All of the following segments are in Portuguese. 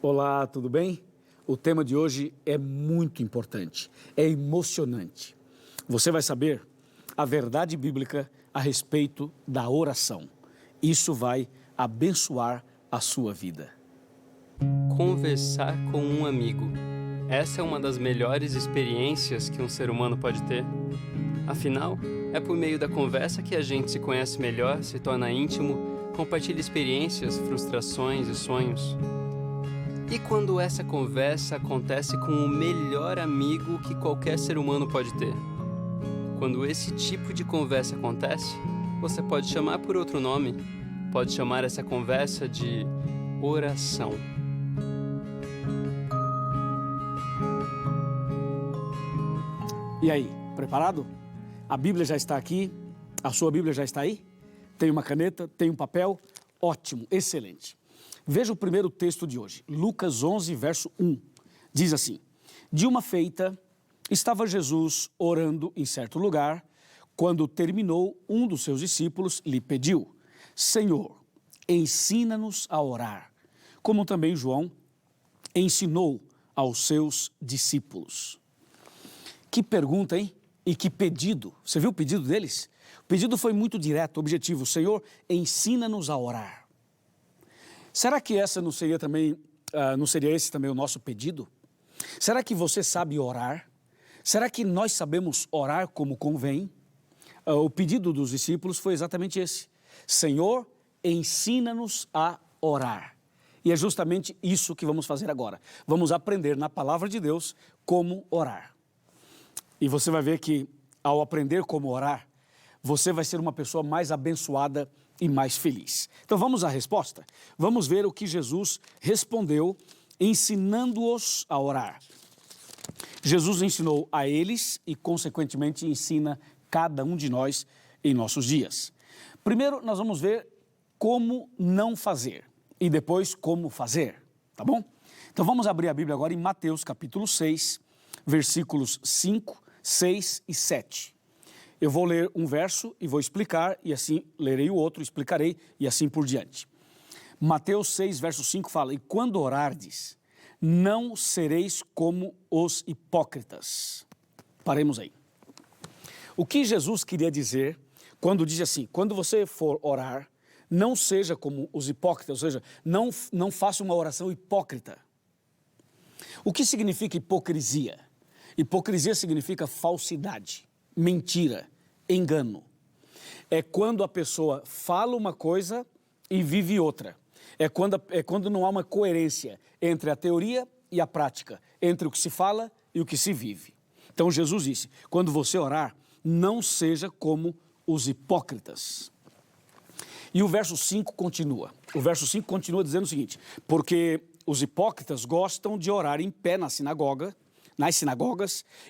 Olá, tudo bem? O tema de hoje é muito importante, é emocionante. Você vai saber a verdade bíblica a respeito da oração. Isso vai abençoar a sua vida. Conversar com um amigo. Essa é uma das melhores experiências que um ser humano pode ter. Afinal, é por meio da conversa que a gente se conhece melhor, se torna íntimo, compartilha experiências, frustrações e sonhos. E quando essa conversa acontece com o melhor amigo que qualquer ser humano pode ter? Quando esse tipo de conversa acontece, você pode chamar por outro nome, pode chamar essa conversa de oração. E aí, preparado? A Bíblia já está aqui? A sua Bíblia já está aí? Tem uma caneta? Tem um papel? Ótimo, excelente. Veja o primeiro texto de hoje, Lucas 11, verso 1. Diz assim: De uma feita, estava Jesus orando em certo lugar, quando terminou, um dos seus discípulos lhe pediu: Senhor, ensina-nos a orar, como também João ensinou aos seus discípulos. Que pergunta, hein? E que pedido. Você viu o pedido deles? O pedido foi muito direto, objetivo. Senhor, ensina-nos a orar. Será que essa não seria também, não seria esse também o nosso pedido? Será que você sabe orar? Será que nós sabemos orar como convém? O pedido dos discípulos foi exatamente esse. Senhor, ensina-nos a orar. E é justamente isso que vamos fazer agora. Vamos aprender na palavra de Deus como orar. E você vai ver que ao aprender como orar, você vai ser uma pessoa mais abençoada e mais feliz. Então vamos à resposta? Vamos ver o que Jesus respondeu ensinando-os a orar. Jesus ensinou a eles e consequentemente ensina cada um de nós em nossos dias. Primeiro nós vamos ver como não fazer e depois como fazer, tá bom? Então vamos abrir a Bíblia agora em Mateus capítulo 6, versículos 5, 6 e 7. Eu vou ler um verso e vou explicar, e assim lerei o outro, explicarei, e assim por diante. Mateus 6, verso 5 fala: E quando orardes, não sereis como os hipócritas. Paremos aí. O que Jesus queria dizer quando diz assim: quando você for orar, não seja como os hipócritas, ou seja, não faça uma oração hipócrita. O que significa hipocrisia? Hipocrisia significa falsidade, mentira, engano. É quando a pessoa fala uma coisa e vive outra. É quando não há uma coerência entre a teoria e a prática, entre o que se fala e o que se vive. Então Jesus disse: quando você orar, não seja como os hipócritas. E o verso 5 continua. O verso 5 continua dizendo o seguinte: porque os hipócritas gostam de orar em pé nas sinagogas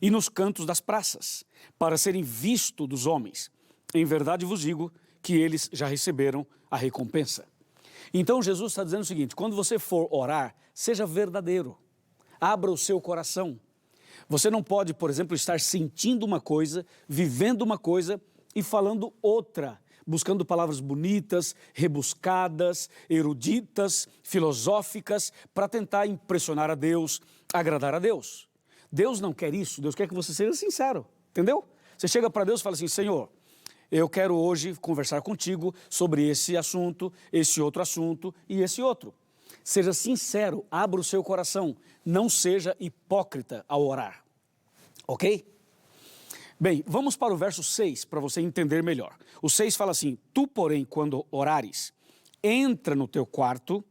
e nos cantos das praças, para serem vistos dos homens. Em verdade vos digo que eles já receberam a recompensa. Então Jesus está dizendo o seguinte: quando você for orar, seja verdadeiro, abra o seu coração. Você não pode, por exemplo, estar sentindo uma coisa, vivendo uma coisa e falando outra, buscando palavras bonitas, rebuscadas, eruditas, filosóficas, para tentar impressionar a Deus, agradar a Deus. Deus não quer isso, Deus quer que você seja sincero, entendeu? Você chega para Deus e fala assim: Senhor, eu quero hoje conversar contigo sobre esse assunto, esse outro assunto e esse outro. Seja sincero, abra o seu coração, não seja hipócrita ao orar, ok? Bem, vamos para o verso 6 para você entender melhor. O 6 fala assim: Tu, porém, quando orares, entra no teu quarto,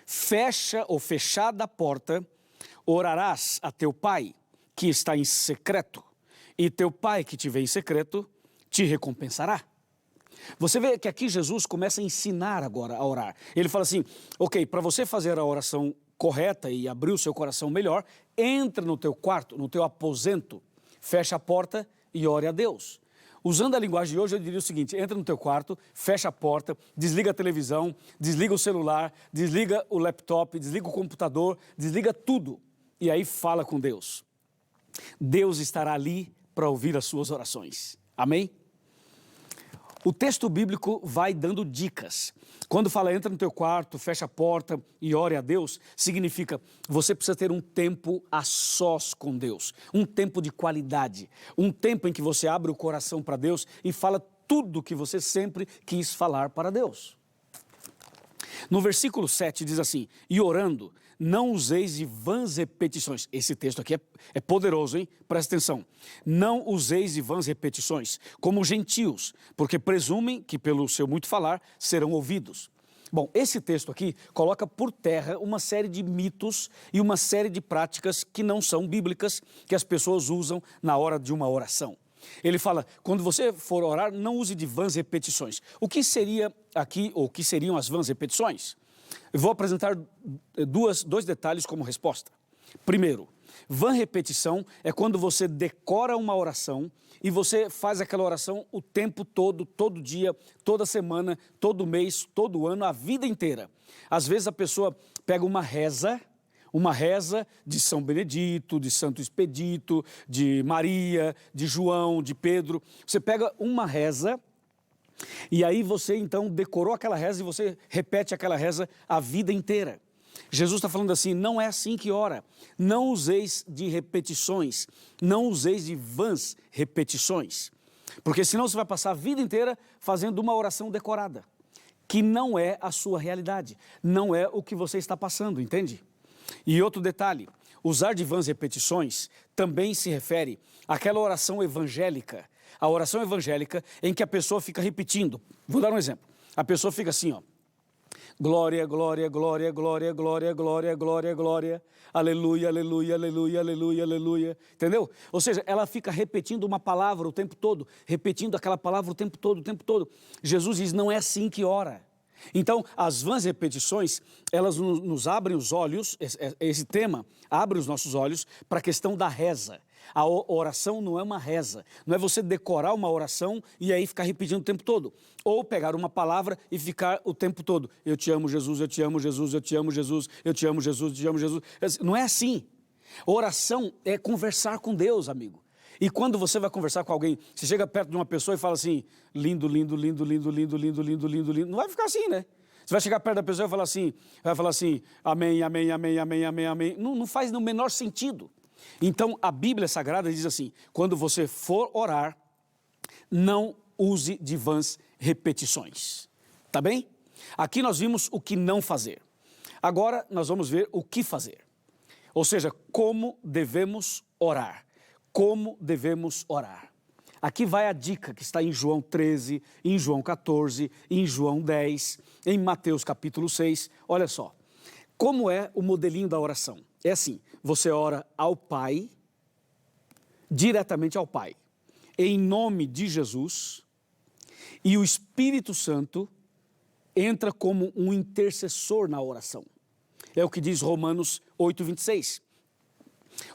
fecha ou fechada a porta, orarás a teu pai, que está em secreto, e teu pai que te vê em secreto, te recompensará. Você vê que aqui Jesus começa a ensinar agora a orar. Ele fala assim: ok, para você fazer a oração correta e abrir o seu coração melhor, entra no teu quarto, no teu aposento, fecha a porta e ore a Deus. Usando a linguagem de hoje, eu diria o seguinte: entra no teu quarto, fecha a porta, desliga a televisão, desliga o celular, desliga o laptop, desliga o computador, desliga tudo. E aí fala com Deus. Deus estará ali para ouvir as suas orações. Amém? O texto bíblico vai dando dicas. Quando fala entra no teu quarto, fecha a porta e ore a Deus, significa você precisa ter um tempo a sós com Deus, um tempo de qualidade, um tempo em que você abre o coração para Deus e fala tudo o que você sempre quis falar para Deus. No versículo 7 diz assim, e orando, não useis de vãs repetições. Esse texto aqui é poderoso, hein? Presta atenção. Não useis de vãs repetições, como gentios, porque presumem que pelo seu muito falar serão ouvidos. Bom, esse texto aqui coloca por terra uma série de mitos e uma série de práticas que não são bíblicas, que as pessoas usam na hora de uma oração. Ele fala, quando você for orar, não use de vãs repetições. O que seria aqui, ou o que seriam as vãs repetições? Eu vou apresentar dois detalhes como resposta. Primeiro, vã repetição é quando você decora uma oração e você faz aquela oração o tempo todo, todo dia, toda semana, todo mês, todo ano, a vida inteira. Às vezes a pessoa pega uma reza de São Benedito, de Santo Expedito, de Maria, de João, de Pedro. Você pega uma reza e aí você então decorou aquela reza e você repete aquela reza a vida inteira. Jesus está falando assim, não é assim que ora. Não useis de repetições, não useis de vãs repetições. Porque senão você vai passar a vida inteira fazendo uma oração decorada, que não é a sua realidade, não é o que você está passando, entende? E outro detalhe, usar de vãs repetições também se refere àquela oração evangélica, a oração evangélica em que a pessoa fica repetindo. Vou dar um exemplo. A pessoa fica assim, ó. Glória, glória, glória, glória, glória, glória, glória, glória, aleluia, aleluia, aleluia, aleluia, aleluia, entendeu? Ou seja, ela fica repetindo uma palavra o tempo todo, repetindo aquela palavra o tempo todo, o tempo todo. Jesus diz, não é assim que ora. Então, as vãs repetições, elas nos abrem os olhos, esse tema abre os nossos olhos para a questão da reza. A oração não é uma reza, não é você decorar uma oração e aí ficar repetindo o tempo todo. Ou pegar uma palavra e ficar o tempo todo. Eu te amo, Jesus, eu te amo, Jesus, eu te amo, Jesus, eu te amo, Jesus, eu te amo, Jesus. Não é assim. Oração é conversar com Deus, amigo. E quando você vai conversar com alguém, você chega perto de uma pessoa e fala assim, lindo, lindo, lindo, lindo, lindo, lindo, lindo, lindo, lindo. Não vai ficar assim, né? Você vai chegar perto da pessoa e vai falar assim, amém, amém, amém, amém, amém, amém. Não faz no menor sentido. Então, a Bíblia Sagrada diz assim, quando você for orar, não use de vãs repetições. Tá bem? Aqui nós vimos o que não fazer. Agora nós vamos ver o que fazer. Ou seja, como devemos orar. Como devemos orar. Aqui vai a dica que está em João 13, em João 14, em João 10, em Mateus capítulo 6. Olha só, como é o modelinho da oração? É assim, você ora ao Pai, diretamente ao Pai, em nome de Jesus, e o Espírito Santo entra como um intercessor na oração. É o que diz Romanos 8:26.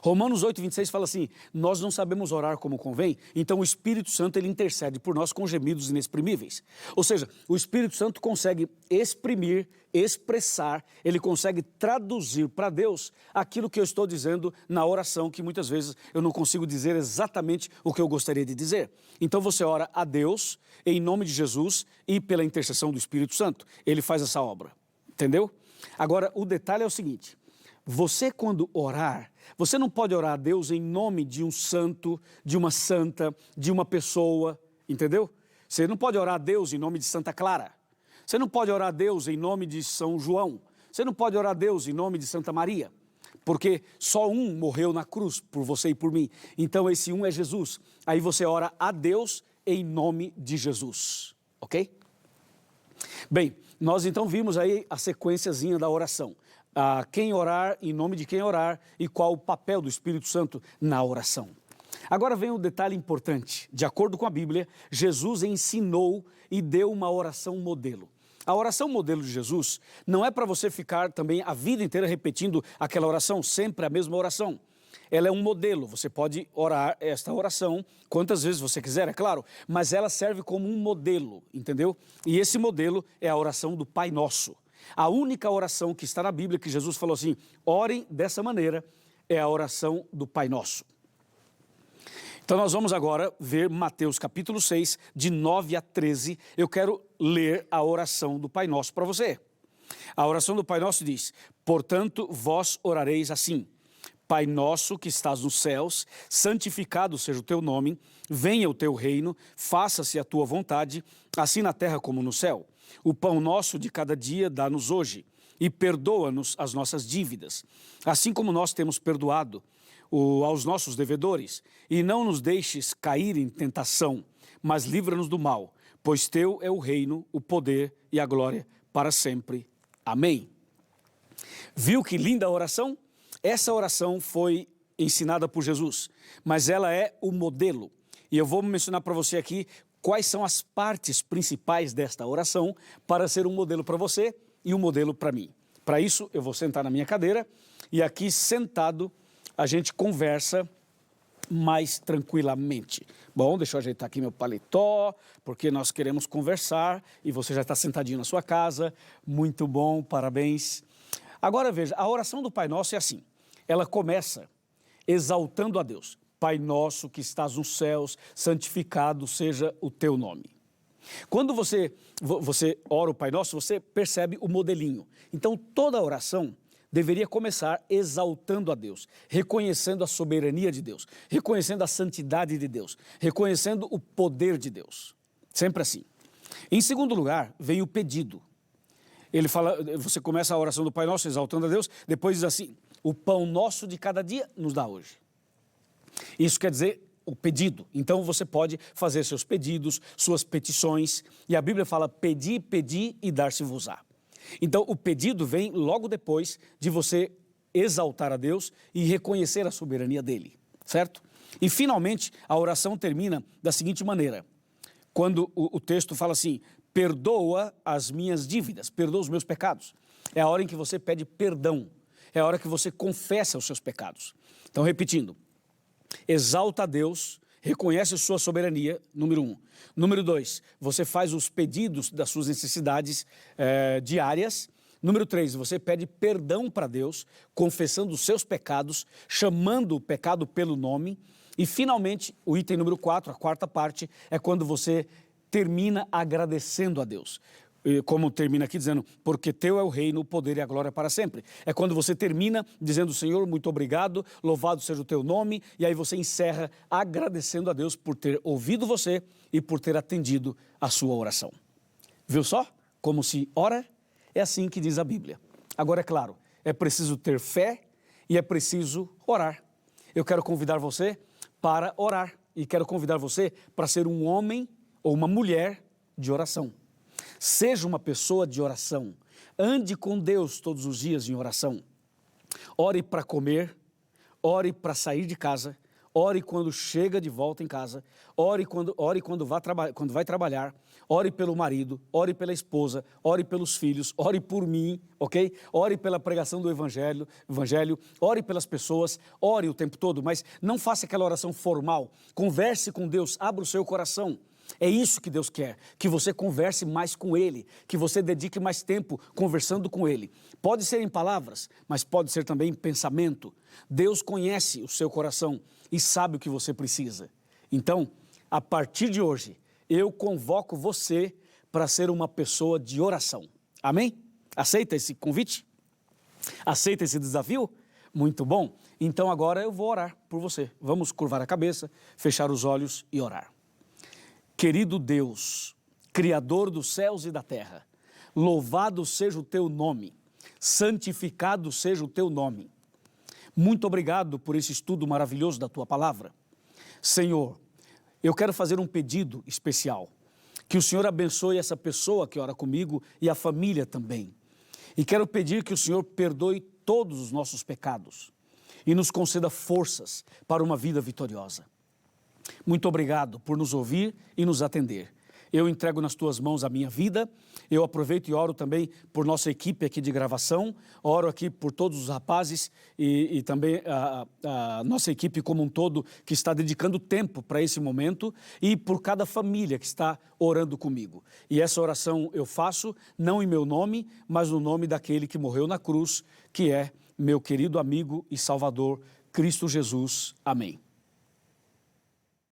Romanos 8:26 fala assim, nós não sabemos orar como convém, então o Espírito Santo ele intercede por nós com gemidos inexprimíveis. Ou seja, o Espírito Santo consegue exprimir, expressar, ele consegue traduzir para Deus aquilo que eu estou dizendo na oração, que muitas vezes eu não consigo dizer exatamente o que eu gostaria de dizer. Então você ora a Deus em nome de Jesus e pela intercessão do Espírito Santo. Ele faz essa obra, entendeu? Agora, o detalhe é o seguinte, você quando orar, você não pode orar a Deus em nome de um santo, de uma santa, de uma pessoa, entendeu? Você não pode orar a Deus em nome de Santa Clara. Você não pode orar a Deus em nome de São João. Você não pode orar a Deus em nome de Santa Maria. Porque só um morreu na cruz por você e por mim. Então esse um é Jesus. Aí você ora a Deus em nome de Jesus. Ok? Bem, nós então vimos aí a sequenciazinha da oração. Quem orar, em nome de quem orar e qual o papel do Espírito Santo na oração. Agora vem um detalhe importante. De acordo com a Bíblia, Jesus ensinou e deu uma oração modelo. A oração modelo de Jesus não é para você ficar também a vida inteira repetindo aquela oração, sempre a mesma oração. Ela é um modelo, você pode orar esta oração quantas vezes você quiser, é claro, mas ela serve como um modelo, entendeu? E esse modelo é a oração do Pai Nosso. A única oração que está na Bíblia, que Jesus falou assim, orem dessa maneira, é a oração do Pai Nosso. Então nós vamos agora ver Mateus capítulo 6, de 9 a 13. Eu quero ler a oração do Pai Nosso para você. A oração do Pai Nosso diz: portanto, vós orareis assim: Pai nosso que estás nos céus, santificado seja o teu nome, venha o teu reino, faça-se a tua vontade, assim na terra como no céu. O pão nosso de cada dia dá-nos hoje, e perdoa-nos as nossas dívidas, assim como nós temos perdoado aos nossos devedores. E não nos deixes cair em tentação, mas livra-nos do mal, pois teu é o reino, o poder e a glória para sempre. Amém. Viu que linda oração? Essa oração foi ensinada por Jesus, mas ela é o modelo. E eu vou mencionar para você aqui quais são as partes principais desta oração para ser um modelo para você e um modelo para mim. Para isso, eu vou sentar na minha cadeira e aqui sentado a gente conversa mais tranquilamente. Bom, deixa eu ajeitar aqui meu paletó, porque nós queremos conversar e você já está sentadinho na sua casa. Muito bom, parabéns. Agora veja, a oração do Pai Nosso é assim. Ela começa exaltando a Deus. Pai nosso que estás nos céus, santificado seja o teu nome. Quando você ora o Pai Nosso, você percebe o modelinho. Então toda a oração deveria começar exaltando a Deus, reconhecendo a soberania de Deus, reconhecendo a santidade de Deus, reconhecendo o poder de Deus. Sempre assim. Em segundo lugar, vem o pedido. Ele fala, você começa a oração do Pai Nosso exaltando a Deus, depois diz assim: o pão nosso de cada dia nos dá hoje. Isso quer dizer o pedido. Então você pode fazer seus pedidos, suas petições, e a Bíblia fala: pedi, pedi e dar-se-vos-á. Então o pedido vem logo depois de você exaltar a Deus e reconhecer a soberania dele, certo? E finalmente a oração termina da seguinte maneira, quando o texto fala assim: perdoa as minhas dívidas, perdoa os meus pecados. É a hora em que você pede perdão, é a hora que você confessa os seus pecados. Então, repetindo, exalta a Deus, reconhece sua soberania, número 1. Número 2, você faz os pedidos das suas necessidades diárias. Número 3, você pede perdão para Deus, confessando os seus pecados, chamando o pecado pelo nome. E, finalmente, o item número 4, a quarta parte, é quando você termina agradecendo a Deus. Como termina aqui dizendo: porque teu é o reino, o poder e a glória para sempre. É quando você termina dizendo: Senhor, muito obrigado, louvado seja o teu nome, e aí você encerra agradecendo a Deus por ter ouvido você e por ter atendido a sua oração. Viu só como se ora? É assim que diz a Bíblia. Agora, é claro, é preciso ter fé e é preciso orar. Eu quero convidar você para orar e quero convidar você para ser um homem ou uma mulher de oração. Seja uma pessoa de oração. Ande com Deus todos os dias em oração. Ore para comer, ore para sair de casa, ore quando chega de volta em casa, ore quando vai trabalhar, ore pelo marido, ore pela esposa, ore pelos filhos, ore por mim, ok? Ore pela pregação do evangelho, ore pelas pessoas, ore o tempo todo, mas não faça aquela oração formal. Converse com Deus, abra o seu coração. É isso que Deus quer, que você converse mais com Ele, que você dedique mais tempo conversando com Ele. Pode ser em palavras, mas pode ser também em pensamento. Deus conhece o seu coração e sabe o que você precisa. Então, a partir de hoje, eu convoco você para ser uma pessoa de oração. Amém? Aceita esse convite? Aceita esse desafio? Muito bom. Então agora eu vou orar por você. Vamos curvar a cabeça, fechar os olhos e orar. Querido Deus, Criador dos céus e da terra, louvado seja o teu nome, santificado seja o teu nome. Muito obrigado por esse estudo maravilhoso da tua palavra. Senhor, eu quero fazer um pedido especial, que o Senhor abençoe essa pessoa que ora comigo e a família também. E quero pedir que o Senhor perdoe todos os nossos pecados e nos conceda forças para uma vida vitoriosa. Muito obrigado por nos ouvir e nos atender. Eu entrego nas tuas mãos a minha vida, eu aproveito e oro também por nossa equipe aqui de gravação, oro aqui por todos os rapazes e também a nossa equipe como um todo que está dedicando tempo para esse momento e por cada família que está orando comigo. E essa oração eu faço não em meu nome, mas no nome daquele que morreu na cruz, que é meu querido amigo e Salvador, Cristo Jesus. Amém.